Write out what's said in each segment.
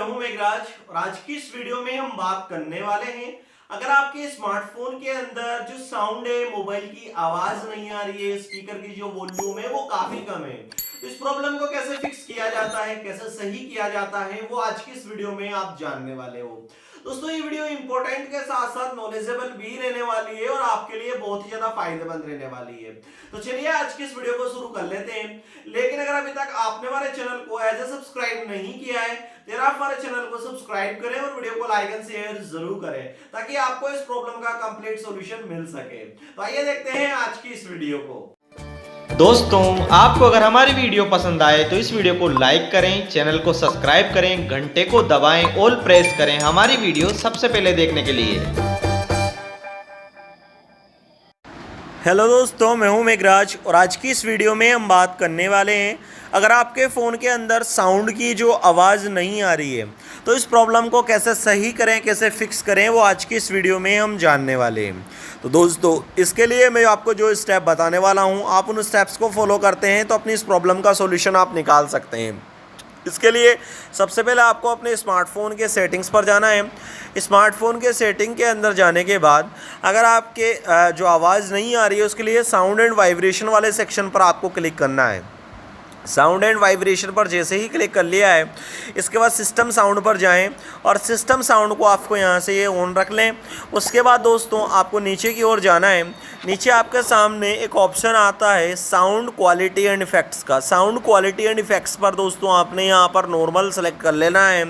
हूं मेघराज और आज की इस वीडियो में हम बात करने वाले हैं अगर आपके स्मार्टफोन के अंदर जो साउंड है, मोबाइल की आवाज नहीं आ रही है, स्पीकर की जो वॉल्यूम है वो काफी कम है, तो इस प्रॉब्लम को कैसे फिक्स किया जाता है, कैसे सही किया जाता है, वो आज की इस वीडियो में आप जानने वाले हो। दोस्तों ये वीडियो इंपॉर्टेंट के साथ साथ नॉलेजेबल भी रहने वाली है और आपके लिए बहुत ही ज्यादा फायदेमंद रहने वाली है। तो चलिए आज की इस वीडियो को शुरू कर लेते हैं। लेकिन अगर अभी तक आपने हमारे चैनल को एज ए सब्सक्राइब नहीं किया है तो आप हमारे चैनल को सब्सक्राइब करें और वीडियो को लाइक एंड शेयर जरूर करें ताकि आपको इस प्रॉब्लम का कंप्लीट सॉल्यूशन मिल सके। तो आइए देखते हैं आज की इस वीडियो को। दोस्तों आपको अगर हमारी वीडियो पसंद आए तो इस वीडियो को लाइक करें, चैनल को सब्सक्राइब करें, घंटे को दबाएं, ऑल प्रेस करें हमारी वीडियो सबसे पहले देखने के लिए। हेलो दोस्तों, मैं हूं मेघराज और आज की इस वीडियो में हम बात करने वाले हैं अगर आपके फ़ोन के अंदर साउंड की जो आवाज़ नहीं आ रही है तो इस प्रॉब्लम को कैसे सही करें, कैसे फिक्स करें, वो आज की इस वीडियो में हम जानने वाले हैं। तो दोस्तों इसके लिए मैं आपको जो स्टेप बताने वाला हूं, आप उन स्टेप्स को फॉलो करते हैं तो अपनी इस प्रॉब्लम का सॉल्यूशन आप निकाल सकते हैं। इसके लिए सबसे पहले आपको अपने स्मार्टफोन के सेटिंग्स पर जाना है। स्मार्टफोन के सेटिंग के अंदर जाने के बाद अगर आपके जो आवाज़ नहीं आ रही है उसके लिए साउंड एंड वाइब्रेशन वाले सेक्शन पर आपको क्लिक करना है। साउंड एंड वाइब्रेशन पर जैसे ही क्लिक कर लिया है इसके बाद सिस्टम साउंड पर जाएं और सिस्टम साउंड को आपको यहाँ से ये ऑन रख लें। उसके बाद दोस्तों आपको नीचे की ओर जाना है। नीचे आपके सामने एक ऑप्शन आता है साउंड क्वालिटी एंड इफ़ेक्ट्स का। साउंड क्वालिटी एंड इफ़ेक्ट्स पर दोस्तों आपने यहाँ पर नॉर्मल सेलेक्ट कर लेना है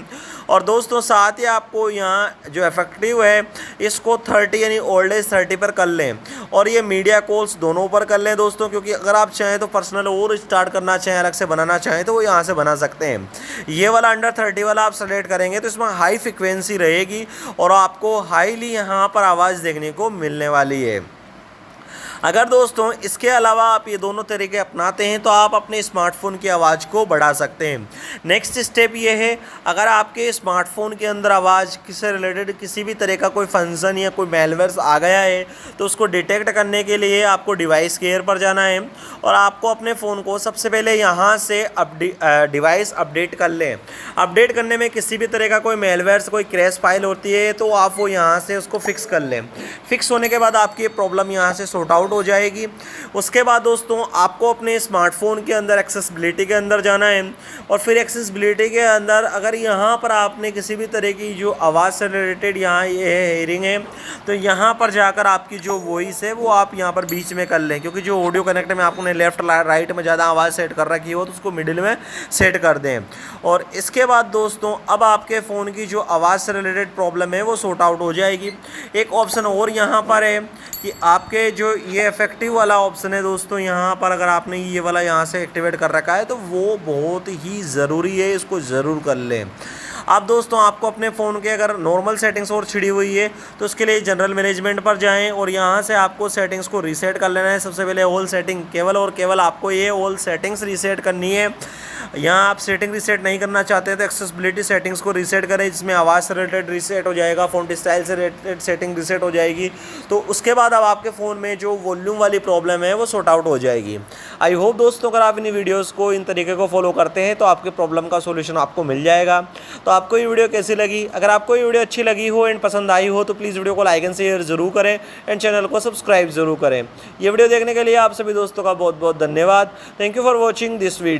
और दोस्तों साथ ही आपको यहाँ जो इफेक्टिव है इसको 30 यानी ओल्ड एज 30 पर कर लें और ये मीडिया कॉल्स दोनों पर कर लें दोस्तों, क्योंकि अगर आप चाहें तो पर्सनल और स्टार्ट करना चाहें, अलग से बनाना चाहें तो वो यहाँ से बना सकते हैं। ये वाला अंडर 30 वाला आप सेलेक्ट करेंगे तो इसमें हाई फ्रिक्वेंसी रहेगी और आपको हाईली यहाँ पर आवाज़ देखने को मिलने वाली है। अगर दोस्तों इसके अलावा आप ये दोनों तरीके अपनाते हैं तो आप अपने स्मार्टफोन की आवाज़ को बढ़ा सकते हैं। नेक्स्ट स्टेप ये है अगर आपके स्मार्टफोन के अंदर आवाज़ से रिलेटेड किसी भी तरह का कोई फंक्शन या कोई मेलवेयर आ गया है तो उसको डिटेक्ट करने के लिए आपको डिवाइस केयर पर जाना है और आपको अपने फ़ोन को सबसे पहले यहाँ से डिवाइस अपडेट कर लें। अपडेट करने में किसी भी तरह का कोई मेलवेयर, कोई क्रैश फाइल होती है तो आप वो यहाँ से उसको फिक्स कर लें। फिक्स होने के बाद आपकी प्रॉब्लम यहाँ से सॉर्ट आउट हो जाएगी। उसके बाद दोस्तों आपको अपने स्मार्टफोन के अंदर एक्सेसिबिलिटी के अंदर जाना है और फिर एक्सेसिबिलिटी के अंदर अगर यहाँ पर आपने किसी भी तरह की जो आवाज़ से रिलेटेड यहाँ ये हेयरिंग है तो यहाँ पर जाकर आपकी जो वॉइस है वो आप यहाँ पर बीच में कर लें, क्योंकि जो ऑडियो कनेक्ट में आपने लेफ्ट राइट में ज़्यादा आवाज़ सेट कर रखी हो तो उसको मिडिल में सेट कर दें। और इसके बाद दोस्तों अब आपके फ़ोन की जो आवाज़ से रिलेटेड प्रॉब्लम है वो सॉर्ट आउट हो जाएगी। एक ऑप्शन और यहाँ पर है कि आपके जो ये इफेक्टिव वाला ऑप्शन है दोस्तों, यहाँ पर अगर आपने ये वाला यहाँ से एक्टिवेट कर रखा है तो वो बहुत ही ज़रूरी है, इसको ज़रूर कर लें। अब दोस्तों आपको अपने फ़ोन के अगर नॉर्मल सेटिंग्स और छिड़ी हुई है तो उसके लिए जनरल मैनेजमेंट पर जाएं और यहाँ से आपको सेटिंग्स को रीसेट कर लेना है। सबसे पहले ऑल सेटिंग केवल और केवल आपको ये ऑल सेटिंग्स रीसेट करनी है। यहाँ आप सेटिंग रीसेट नहीं करना चाहते तो एक्सेसिबिलिटी सेटिंग्स को रीसेट करें, जिसमें आवाज़ से रिलेटेड रीसेट हो जाएगा, फ़ॉन्ट स्टाइल से रिलेटेड सेटिंग रीसेट हो जाएगी। तो उसके बाद अब आपके फ़ोन में जो वॉल्यूम वाली प्रॉब्लम है वो सॉर्ट आउट हो जाएगी। आई होप दोस्तों अगर आप इन वीडियोज़ को इन तरीके को फॉलो करते हैं तो आपके प्रॉब्लम का सोल्यूशन आपको मिल जाएगा। तो आपको ये वीडियो कैसी लगी? अगर आपको ये वीडियो अच्छी लगी हो एंड पसंद आई हो तो प्लीज़ वीडियो को लाइक एंड शेयर जरूर करें एंड चैनल को सब्सक्राइब जरूर करें। ये वीडियो देखने के लिए आप सभी दोस्तों का बहुत बहुत धन्यवाद। Thank you for watching this video.